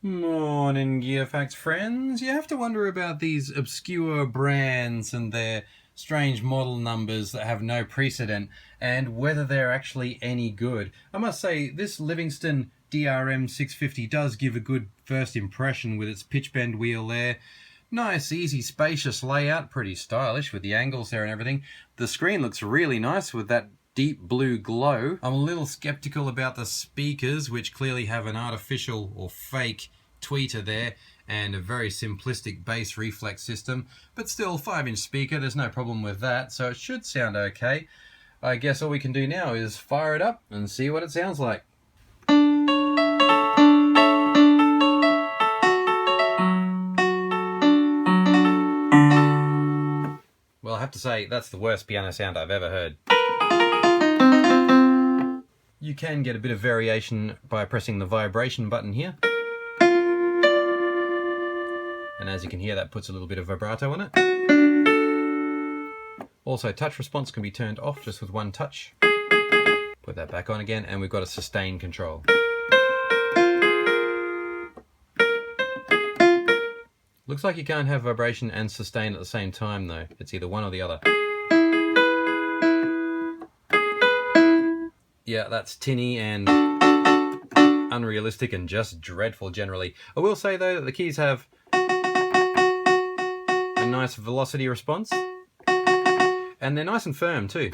Morning, Gear Facts friends. You have to wonder about these obscure brands and their strange model numbers that have no precedent and whether they're actually any good. I must say, this Livingstone DM650 does give a good first impression with its pitch bend wheel there. Nice, easy, spacious layout, pretty stylish with the angles there and everything. The screen looks really nice with that deep blue glow. I'm a little skeptical about the speakers, which clearly have an artificial or fake tweeter there and a very simplistic bass reflex system, but still 5-inch speaker, there's no problem with that, so it should sound okay. I guess all we can do now is fire it up and see what it sounds like. Well, I have to say, that's the worst piano sound I've ever heard. You can get a bit of variation by pressing the vibration button here. And as you can hear, that puts a little bit of vibrato on it. Also, touch response can be turned off just with one touch. Put that back on again, and we've got a sustain control. Looks like you can't have vibration and sustain at the same time though. It's either one or the other. Yeah, that's tinny and unrealistic and just dreadful generally. I will say though that the keys have a nice velocity response. And they're nice and firm too.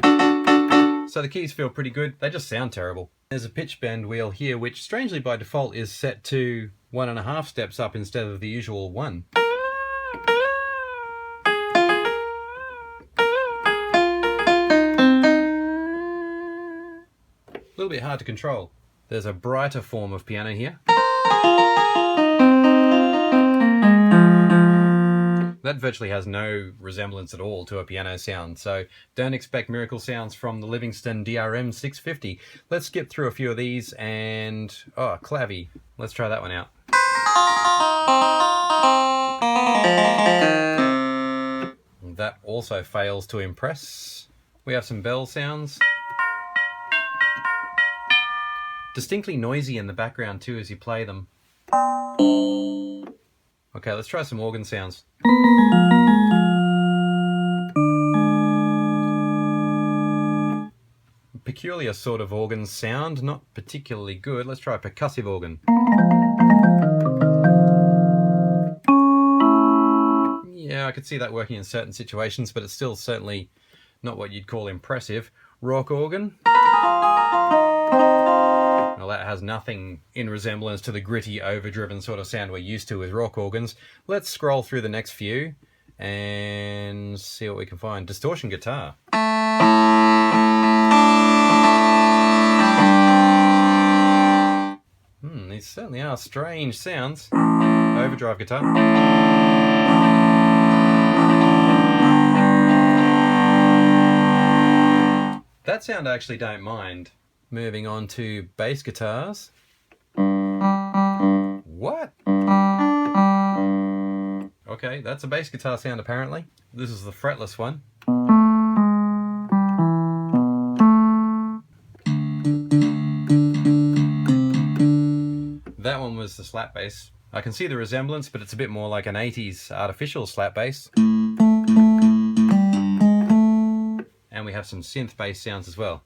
So the keys feel pretty good, they just sound terrible. There's a pitch bend wheel here, which strangely by default is set to 1.5 steps up instead of the usual 1. A little bit hard to control. There's a brighter form of piano here. That virtually has no resemblance at all to a piano sound, so don't expect miracle sounds from the Livingstone DM650. Let's skip through a few of these and... oh, clavy. Let's try that one out. That also fails to impress. We have some bell sounds. Distinctly noisy in the background too as you play them. Okay, let's try some organ sounds. Peculiar sort of organ sound, not particularly good. Let's try a percussive organ. Yeah, I could see that working in certain situations, but it's still certainly not what you'd call impressive. Rock organ. Well, that has nothing in resemblance to the gritty, overdriven sort of sound we're used to with rock organs. Let's scroll through the next few and see what we can find. Distortion guitar. These certainly are strange sounds. Overdrive guitar. That sound I actually don't mind. Moving on to bass guitars. What? Okay, that's a bass guitar sound apparently. This is the fretless one. That one was the slap bass. I can see the resemblance, but it's a bit more like an 80s artificial slap bass. And we have some synth bass sounds as well.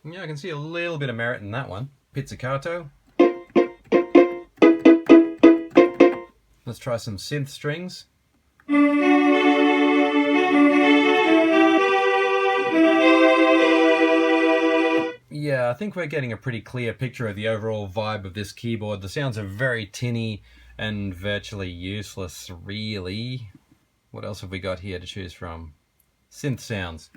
Yeah, I can see a little bit of merit in that one. Pizzicato. Let's try some synth strings. Yeah, I think we're getting a pretty clear picture of the overall vibe of this keyboard. The sounds are very tinny and virtually useless, really. What else have we got here to choose from? Synth sounds.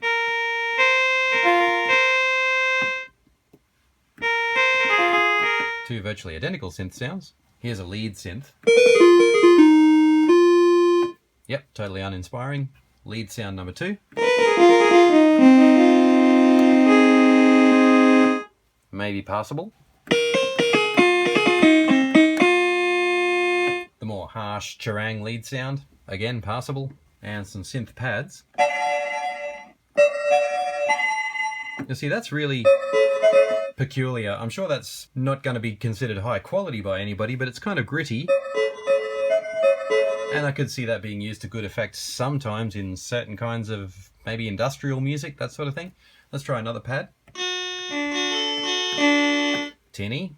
Two virtually identical synth sounds. Here's a lead synth. Yep, totally uninspiring. Lead sound number 2. Maybe passable. The more harsh charang lead sound, again passable. And some synth pads. You see, that's really peculiar. I'm sure that's not going to be considered high quality by anybody, but it's kind of gritty. And I could see that being used to good effect sometimes in certain kinds of maybe industrial music, that sort of thing. Let's try another pad. Tinny.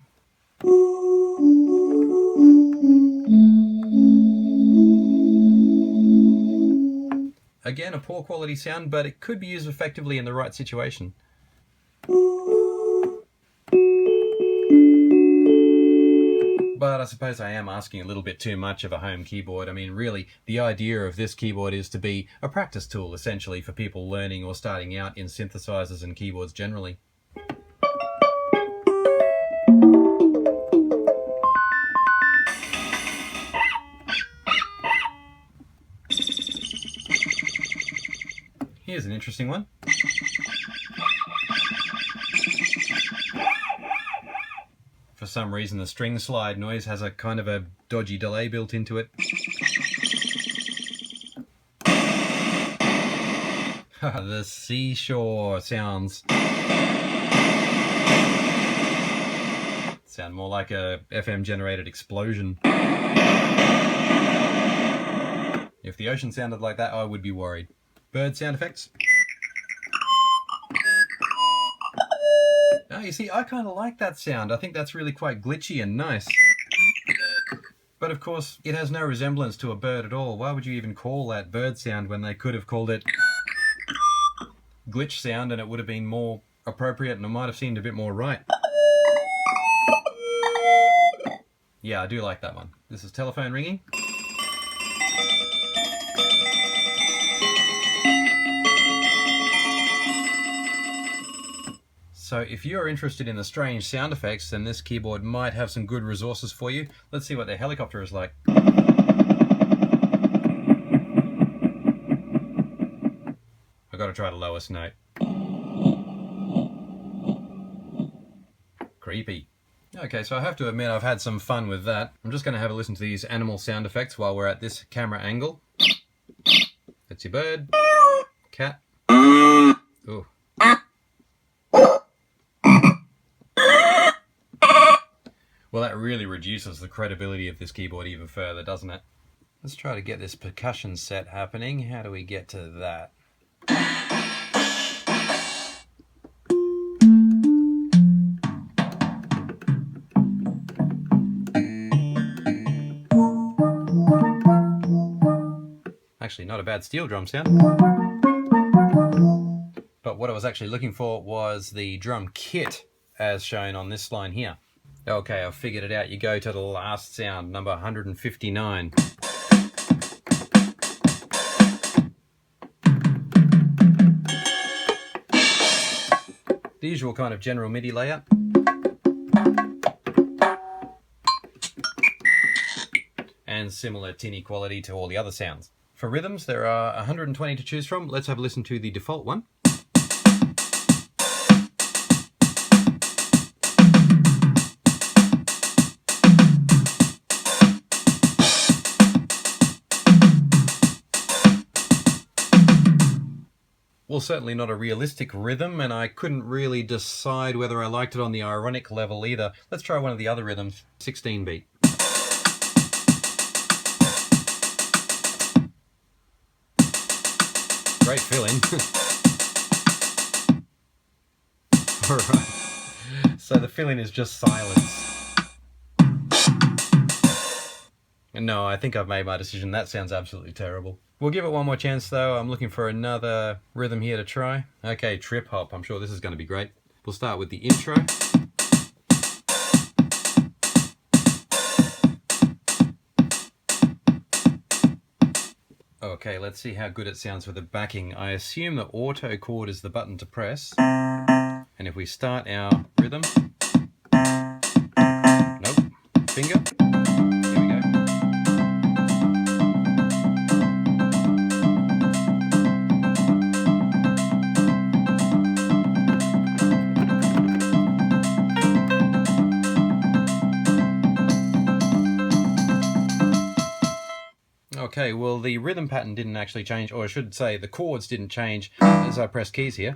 Again, a poor quality sound, but it could be used effectively in the right situation. But I suppose I am asking a little bit too much of a home keyboard. I mean, really, the idea of this keyboard is to be a practice tool, essentially, for people learning or starting out in synthesizers and keyboards generally. Here's an interesting one. For some reason, the string slide noise has a kind of a dodgy delay built into it. The seashore sounds sound more like a FM generated explosion. If the ocean sounded like that, I would be worried. Bird sound effects. Oh, you see, I kind of like that sound. I think that's really quite glitchy and nice. But of course, it has no resemblance to a bird at all. Why would you even call that bird sound when they could have called it glitch sound and it would have been more appropriate and it might have seemed a bit more right? Yeah, I do like that one. This is telephone ringing. So if you're interested in the strange sound effects, then this keyboard might have some good resources for you. Let's see what their helicopter is like. I've got to try the lowest note. Creepy. Okay, so I have to admit I've had some fun with that. I'm just going to have a listen to these animal sound effects while we're at this camera angle. That's your bird. Cat. Ooh. Well, that really reduces the credibility of this keyboard even further, doesn't it? Let's try to get this percussion set happening. How do we get to that? Actually, not a bad steel drum sound. But what I was actually looking for was the drum kit as shown on this line here. Okay, I've figured it out. You go to the last sound, number 159. The usual kind of general MIDI layout. And similar tinny quality to all the other sounds. For rhythms, there are 120 to choose from. Let's have a listen to the default one. Well, certainly not a realistic rhythm, and I couldn't really decide whether I liked it on the ironic level either. Let's try one of the other rhythms, 16-beat. Great fill-in. Alright, so the fill-in is just silence. No, I think I've made my decision. That sounds absolutely terrible. We'll give it one more chance though. I'm looking for another rhythm here to try. Okay, trip hop. I'm sure this is going to be great. We'll start with the intro. Okay, let's see how good it sounds with the backing. I assume the auto chord is the button to press. And if we start our rhythm... Nope. Finger. Here we go. Okay, well the rhythm pattern didn't actually change, or I should say the chords didn't change as I press keys here.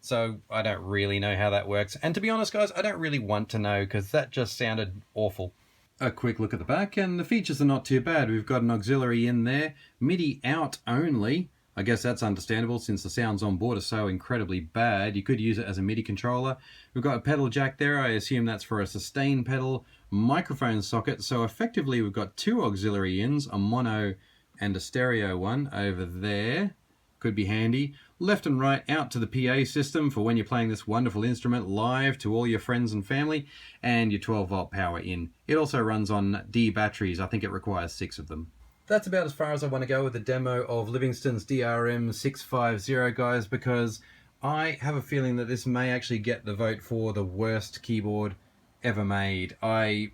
So I don't really know how that works. And to be honest, guys, I don't really want to know because that just sounded awful. A quick look at the back, and the features are not too bad. We've got an auxiliary in there, MIDI out only. I guess that's understandable since the sounds on board are so incredibly bad. You could use it as a MIDI controller. We've got a pedal jack there. I assume that's for a sustain pedal. Microphone socket. So effectively we've got two auxiliary ins, a mono and a stereo one over there. Could be handy. Left and right out to the PA system for when you're playing this wonderful instrument live to all your friends and family, and your 12-volt power in. It also runs on D batteries. I think it requires 6 of them. That's about as far as I want to go with the demo of Livingstone's DM650, guys, because I have a feeling that this may actually get the vote for the worst keyboard ever made. I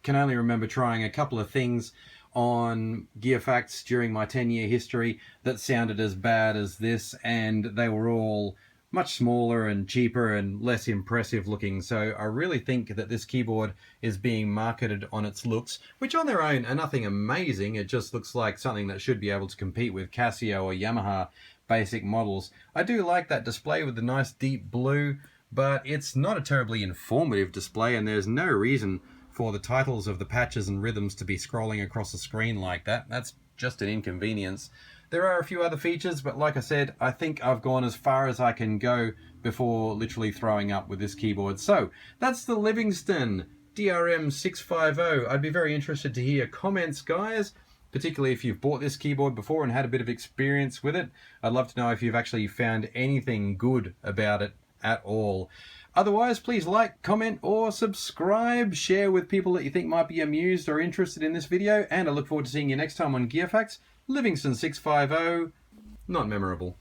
can only remember trying a couple of things on Gear Facts during my 10-year history that sounded as bad as this, and they were all much smaller and cheaper and less impressive looking. So I really think that this keyboard is being marketed on its looks, which on their own are nothing amazing. It just looks like something that should be able to compete with Casio or Yamaha basic models. I do like that display with the nice deep blue, but it's not a terribly informative display, and there's no reason for the titles of the patches and rhythms to be scrolling across the screen like that. That's just an inconvenience. There are a few other features, but like I said, I think I've gone as far as I can go before literally throwing up with this keyboard. So that's the Livingstone DRM650. I'd be very interested to hear comments, guys, particularly if you've bought this keyboard before and had a bit of experience with it. I'd love to know if you've actually found anything good about it at all. Otherwise, please like, comment, or subscribe. Share with people that you think might be amused or interested in this video. And I look forward to seeing you next time on Gear Facts. Livingstone 650, not memorable.